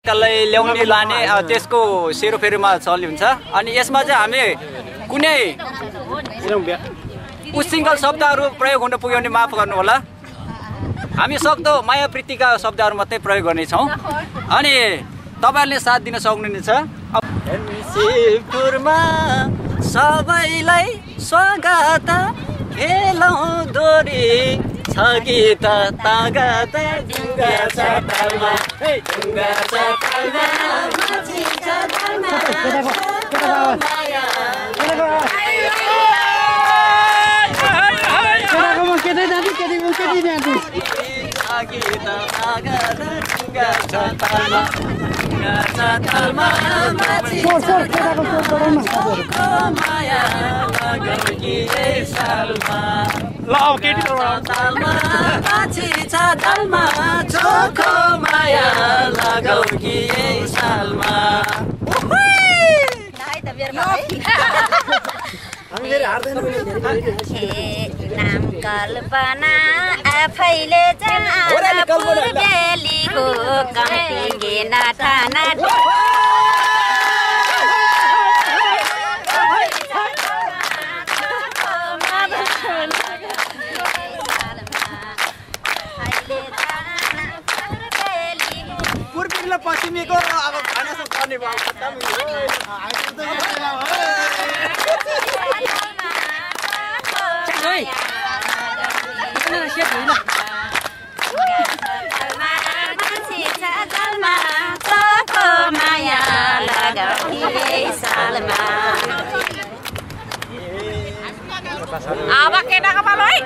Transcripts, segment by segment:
कसलाई ल्याउने लाने त्यसको सेरोफेरोमा चल्ने हुन्छ। अनि यसमा चाहिँ हामी कुनै उसिङ्गल शब्दहरू प्रयोग हुन पुग्यो भने माफ गर्नु होला। हामी सक्दो माया प्रीतिका शब्दहरू मात्रै प्रयोग गर्नेछौँ अनि तपाईहरुले साथ दिन सक्नुहुनेछ। शिवपुरमा सबैलाई स्वागत हेलौं दोरी छ गीत तागत ढुङ्गा छ तालमा ढुङ्गा छ तालमा माछी छ तालमा माया गीत तागत ढुङ्गा छ तालमा ढुङ्गा छ तालमा माछी छ तालमा माया लगन कि सालमा ल अब केटी तालमा माछी छ तालमा चोखो माया लगाउ कि सालमा नाम कल्पना आफैले बेलीको कम्पिङ्गे नाठाना पूर्वी पश्चिमीको अब खाना सब पर्ने भयो अब केटाको पालो है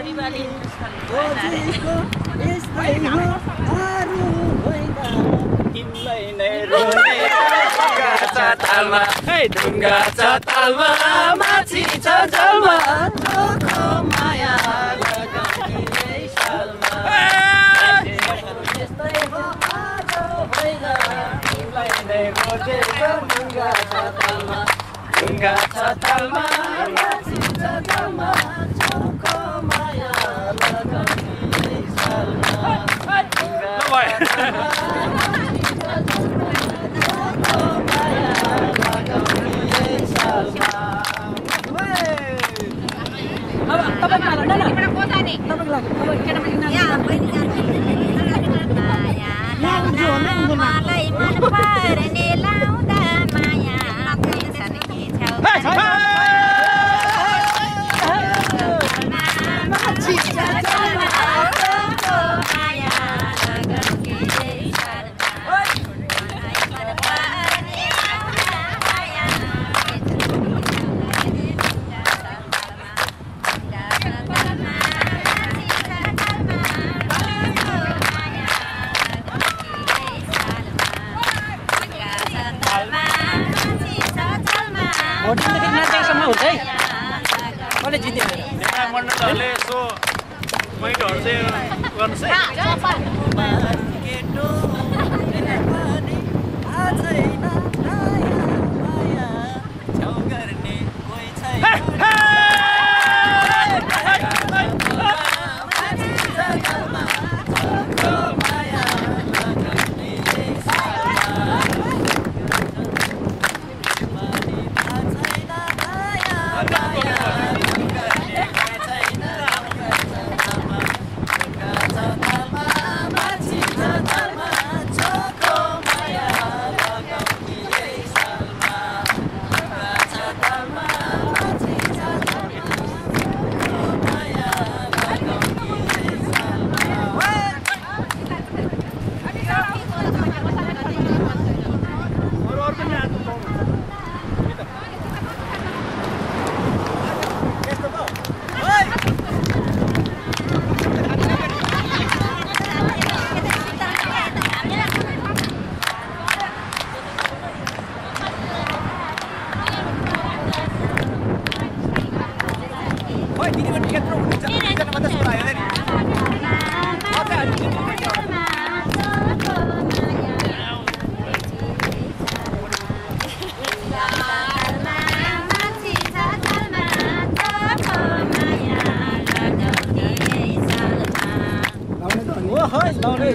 तालमा ढुङ्गा छ तालमा माछी छ जलमा चोखो माया लगाउने सालमा यस्तै हो आज होइन तिमीलाई नै रोजेछ ढुङ्गा छ तालमा ढुङ्गा छ तालमा माछी छ जलमा चोखो माया लगाउने सालमा मण्डलले यसो मैटोहरू चाहिँ गर्नुहोस् है।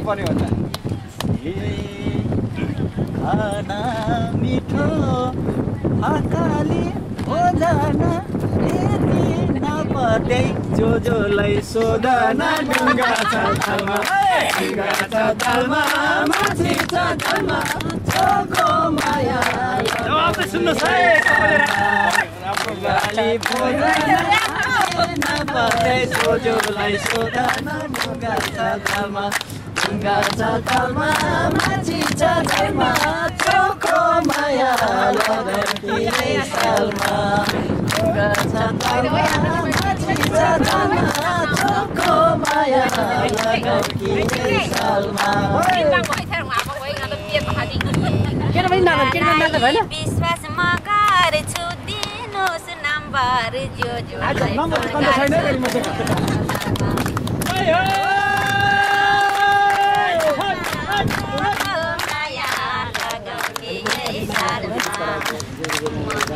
पर्ने हुन्छ खाना मिठो हकाली हो जान यति नपर्दै जोलाई सोधना ढुङ्गा छ तालमा माछी छ तालमा चोखो माया जवाब चाहिँ सुन्नुहोस् है गाली नपर्दै जोलाई सोधना ढुङ्गा छ तालमा माछी छ तालमा चोखो माया लगाउँकी सालमा ढुङ्गा छ तालमा माछी छ तालमा चोखो माया लगाउँकी सालमा विश्वास म गर्छु दिनुहोस् नम्बर जो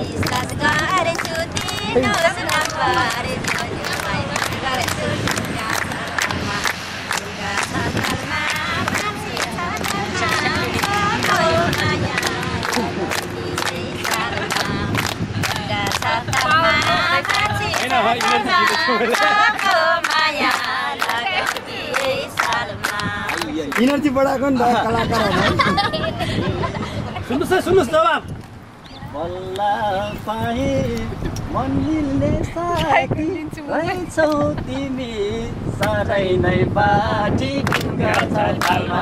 विश्वास गर्छु दिनुहोस् नम्बर इनर्जी बढाएको नि त कलाकारहरू सुन्नुहोस् जवाब बल्ल पाए मन मिल्ने साथी रहेछौ तिमी साह्रै नै बाटी ढुङ्गा छ तालमा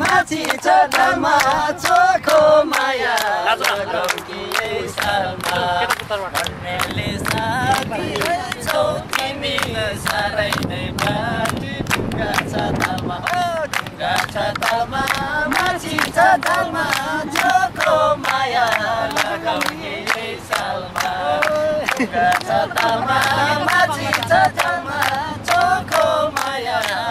माछी छ तालमा चोखो माया लगाउँकी सालमा भन्नेले साथी रहेछौ तिमी साह्रै नै बाटी ढुङ्गा छ तालमा माछी छ तालमा चोखो माया लगाउँकी सालमा माछी छ तालमा चोखो माया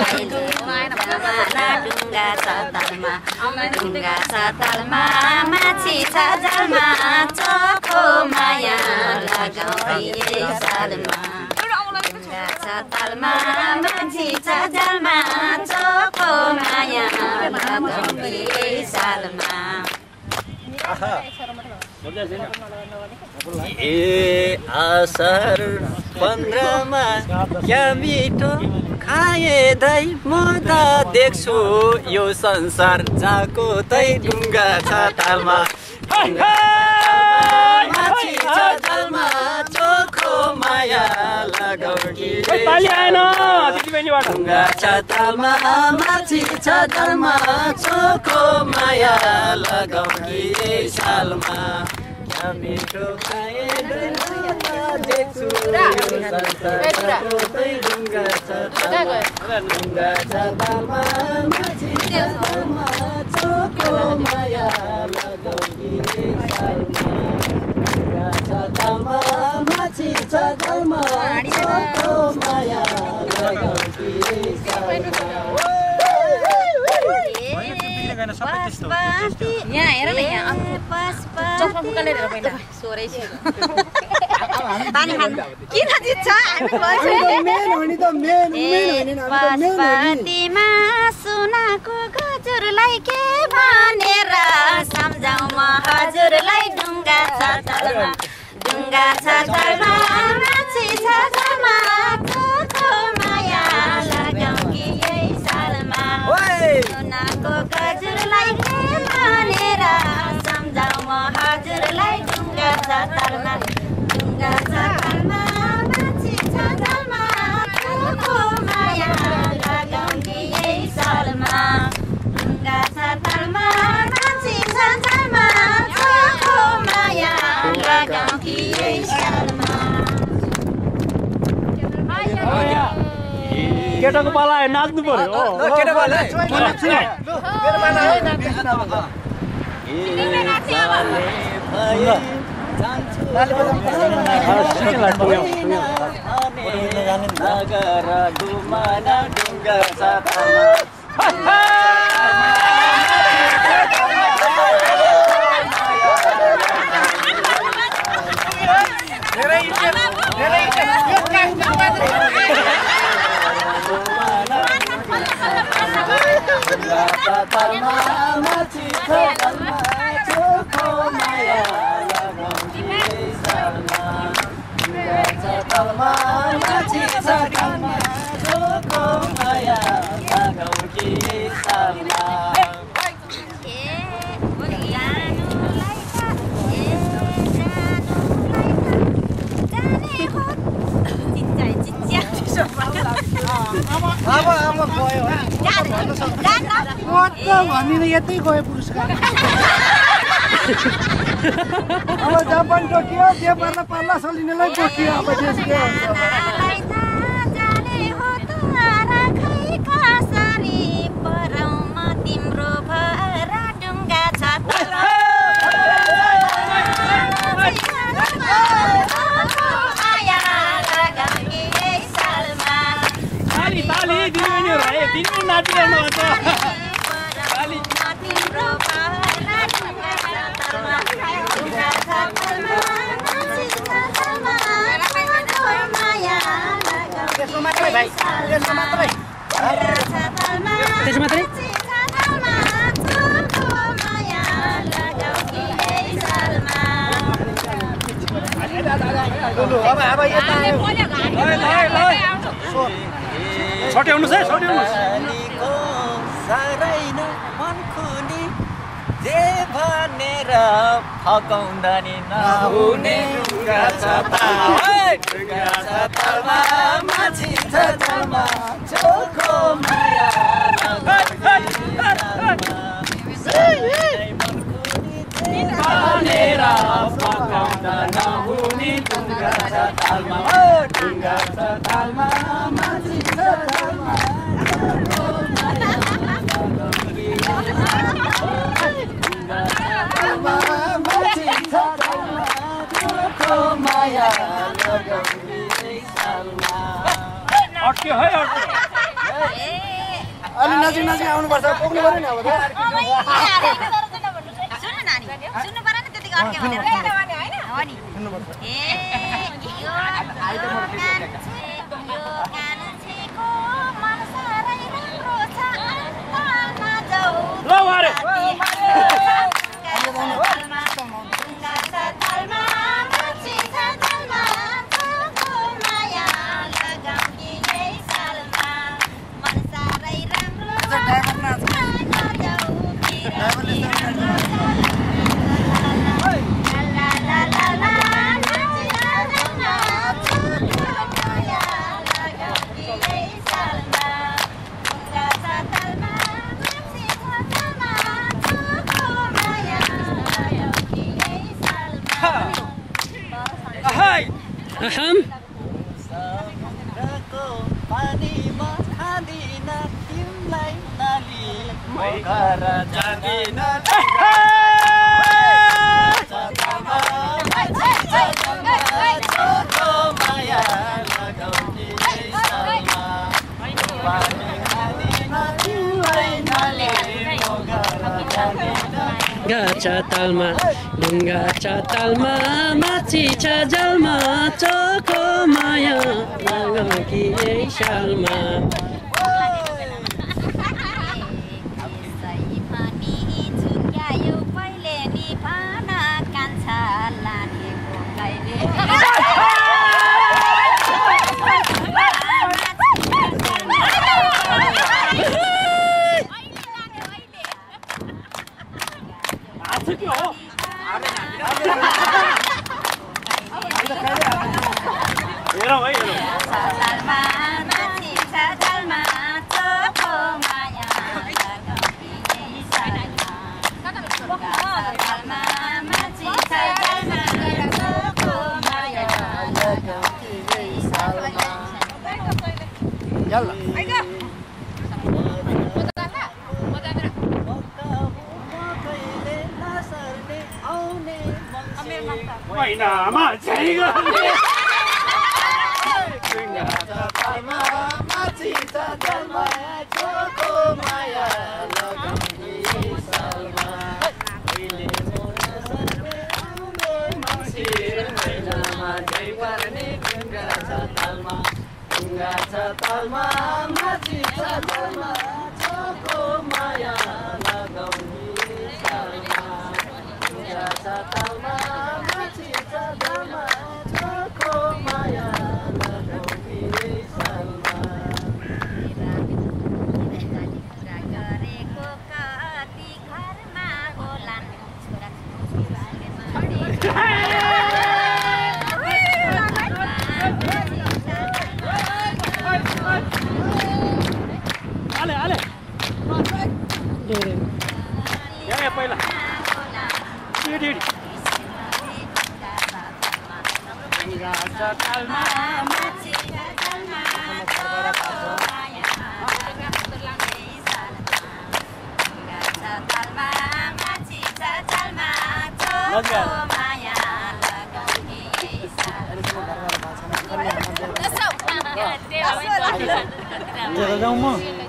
लगाउँकी सालमा ढुङ्गा छ तालमा माछी छ जालमा चोखो माया लगाउँकी सालमा ढुङ्गा छ तालमा माछी छ जालमा चोखो माया लगाउँकी सालमा ए आसार 15मा क्या मिठो खाए दई म त देख्छु यो संसार जाको तै ढुङ्गा छ तालमा माछी छ तालमा चोखो माया लगाउँकी ढुङ्गा छ तालमा माछी छ तालमा चोखो माया लगाउँकी सालमा क्या मिठो खाए देख्छु ढुङ्गा छ तालमा माछी छ तालमा चोखो माया लगाउँकी सालमा ढुङ्गा छ तालमा माछी छ तालमा चोखो माया लगाउँकी सालमा यहाँ हेर न यहाँ चौपा फुकाले हेरेर पहिला सोरै छु पानी खानु किन जित्छ पशुपतिमा सुनाको गजुरलाई के भनेर सम्झाउ म हजुरलाई ढुङ्गा छ तालमा माछी छ तालमा चोखो माया लगाउँकी यही सालमा सुनाको गजुरलाई के भनेर सम्झाउ म हजुरलाई ढुङ्गा छ तालमा माछी छ तालमा चोखो माया लगाउँकी यही सालमा ढुङ्गा छ तालमा माछी छ तालमा चोखो माया लगाउँकी यही सालमा केटाको पाला नाच्नु पर्यो भन्ने यतै गयो पुरस्कार अब जापान टोकियो जे पर्ला पर्ला सलिनेलाई टोकियो अब देशको छोट्याउनुस् है छोट्याउनुस् जे भनेर फकाउँदा नि नहुने ढुङ्गा छ तालमा माछी छ जलमा चोखो माया भनेर फकाउँदा नहुने ढुङ्गा छ तालमा माछी छ जलमा अट्क्यो है अट्क्यो अलि नजिक नजिक आउनुपर्छ पुग्नु पर्यो नि अब सुन्नु नानी सुन्नु पर्यो नि त्यतिको अर्के भनेर हो नि ए यो कान्छेको मन सारै राम्रो छ ल वारे गाछा तालमा ढुङ्गा छ तालमा माछी छ जलमा चोखो माया लगाऊ कि यही सालमा हेरौँ है हेरौँ महिनामा झै गर्ने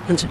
हुन्छ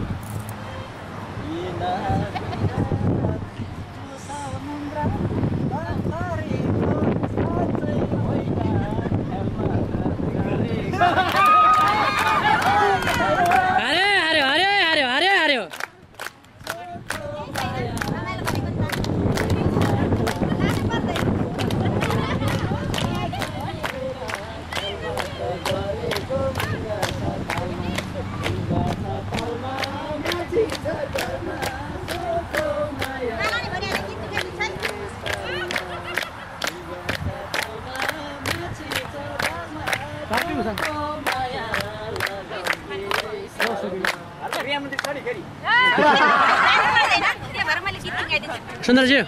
सुन्दरजी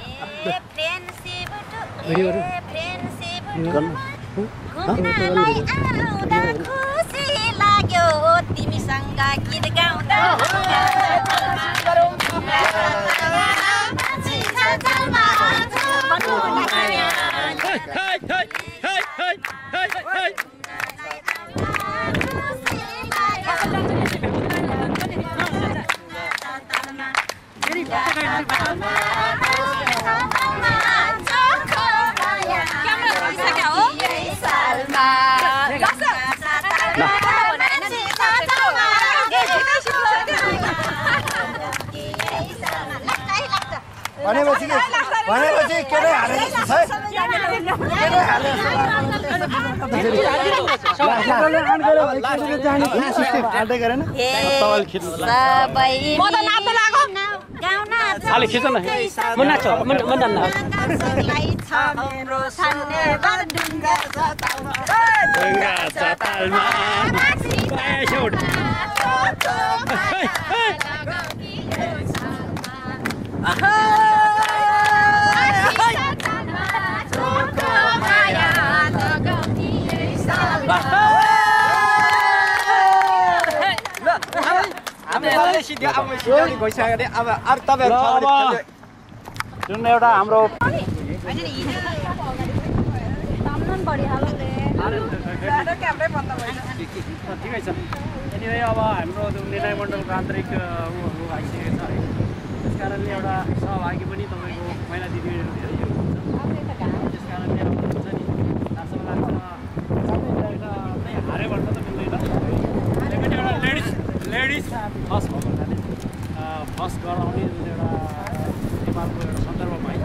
खुसी लाग्यो तिमीसँग गीत गाउँदा भनेपछि केले हालेको छ केले हाल्दै गरेन सबै म त नाच्न लाग्यो गाउन अलि खिच न म नाच्छ म नाच्न ढुङ्गा छ तालमा जुन एउटा हाम्रो ठिकै छ एनिवे अब हाम्रो निर्णय मण्डलको आन्तरिक उहरू आइसकेको छ है त्यस कारणले एउटा सहभागी पनि तपाईँको महिला दिदीबहिनीहरू धेरै हुनुहुन्छ त्यस कारणले अब हुन्छ नि लास्ट हारे भन्न त मिल्दैन पनि एउटा लेडिज फर्स्ट भएको हुनाले फर्स्ट गराउने जुन एउटा नेपालको एउटा सन्दर्भमा है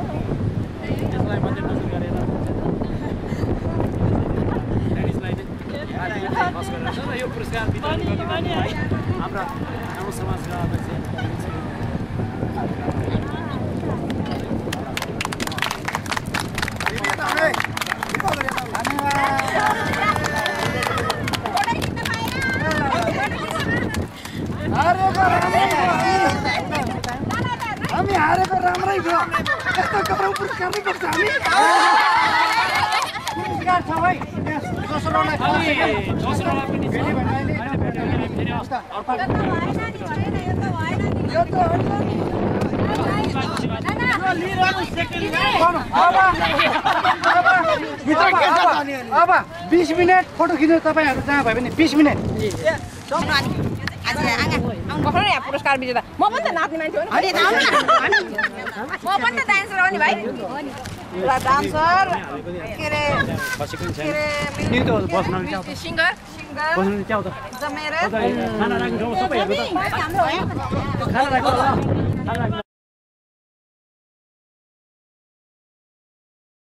त्यसलाई मध्यनजर गरेर लेडिजलाई नै फर्स्ट गरेर र यो पुरस्कार वितरण गर्ने है हाम्रा गाउँ समाजका अध्यक्ष हामी हारेको राम्रै भयो यस्तो कपडा पुरस्कार नै गर्छ हामी पुरस्कार छ भाइ दोस्रोलाई पनि यो त अब 20 मिनेट फोटो खिच्नु तपाईहरु जहाँ भयो भने 20 मिनेट पुरस्कार विजेता म पनि त नाच्ने मान्छे हो नि म पनि त डान्सर हो नि भाइ डान्सर के रे सिंगर खाना राख्नु सबै खाना राख्नु